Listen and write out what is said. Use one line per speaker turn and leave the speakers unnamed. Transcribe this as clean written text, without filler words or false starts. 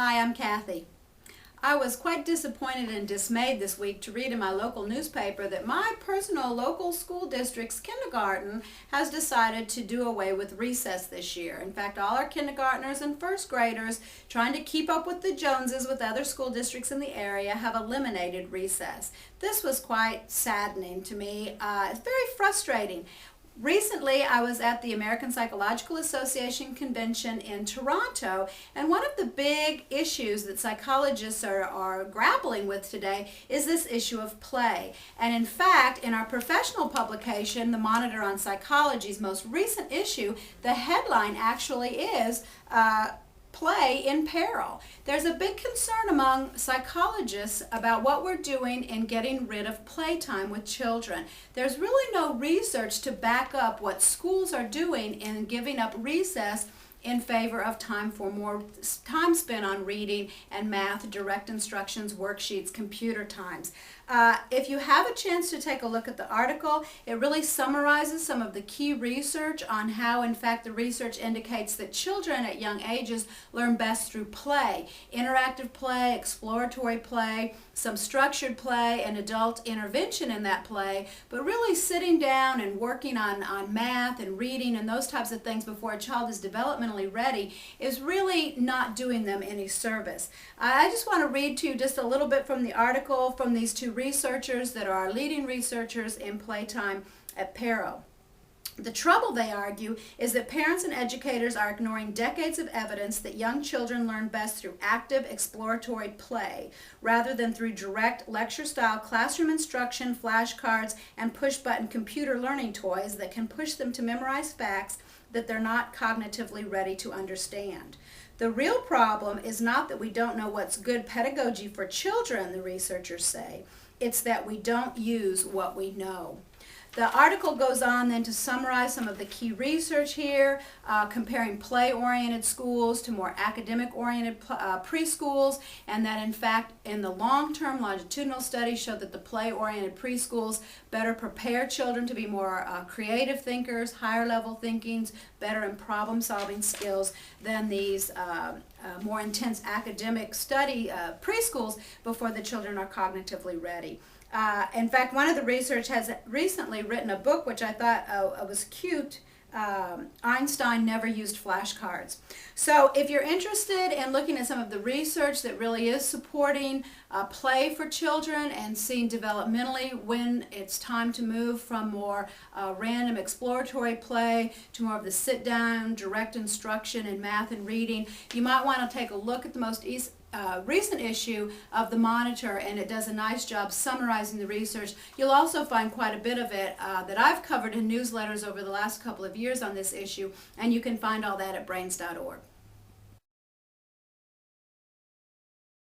Hi, I'm Kathy. I was quite disappointed and dismayed this week to read in my local newspaper that my personal local school district's kindergarten has decided to do away with recess this year. In fact, all our kindergartners and first graders, trying to keep up with the Joneses with other school districts in the area, have eliminated recess. This was quite saddening to me. It's very frustrating. Recently, I was at the American Psychological Association convention in Toronto, and one of the big issues that psychologists are grappling with today is this issue of play. And in fact, in our professional publication, the Monitor on Psychology's most recent issue, the headline actually is Play in Peril. There's a big concern among psychologists about what we're doing in getting rid of playtime with children. There's really no research to back up what schools are doing in giving up recess in favor of time for more time spent on reading and math, direct instructions, worksheets, computer times. If you have a chance to take a look at the article, it really summarizes some of the key research on how, in fact, the research indicates that children at young ages learn best through play, interactive play, exploratory play, some structured play, and adult intervention in that play, but really sitting down and working on math and reading and those types of things before a child is developmentally ready is really not doing them any service. I just want to read to you just a little bit from the article from these two researchers that are our leading researchers in playtime at Peril. The trouble, they argue, is that parents and educators are ignoring decades of evidence that young children learn best through active exploratory play rather than through direct lecture-style classroom instruction, flashcards, and push-button computer learning toys that can push them to memorize facts that they're not cognitively ready to understand. The real problem is not that we don't know what's good pedagogy for children, the researchers say. It's that we don't use what we know. The article goes on then to summarize some of the key research here, comparing play-oriented schools to more academic-oriented preschools, and that in fact in the long-term longitudinal studies showed that the play-oriented preschools better prepare children to be more creative thinkers, higher-level thinkings, better in problem-solving skills than these more intense academic study preschools before the children are cognitively ready. In fact, one of the research has recently written a book which I thought was cute. Einstein never used flashcards. So if you're interested in looking at some of the research that really is supporting play for children and seeing developmentally when it's time to move from more random exploratory play to more of the sit-down, direct instruction in math and reading, you might want to take a look at the most recent issue of the Monitor, and it does a nice job summarizing the research. You'll also find quite a bit of it that I've covered in newsletters over the last couple of years on this issue, and you can find all that at brains.org.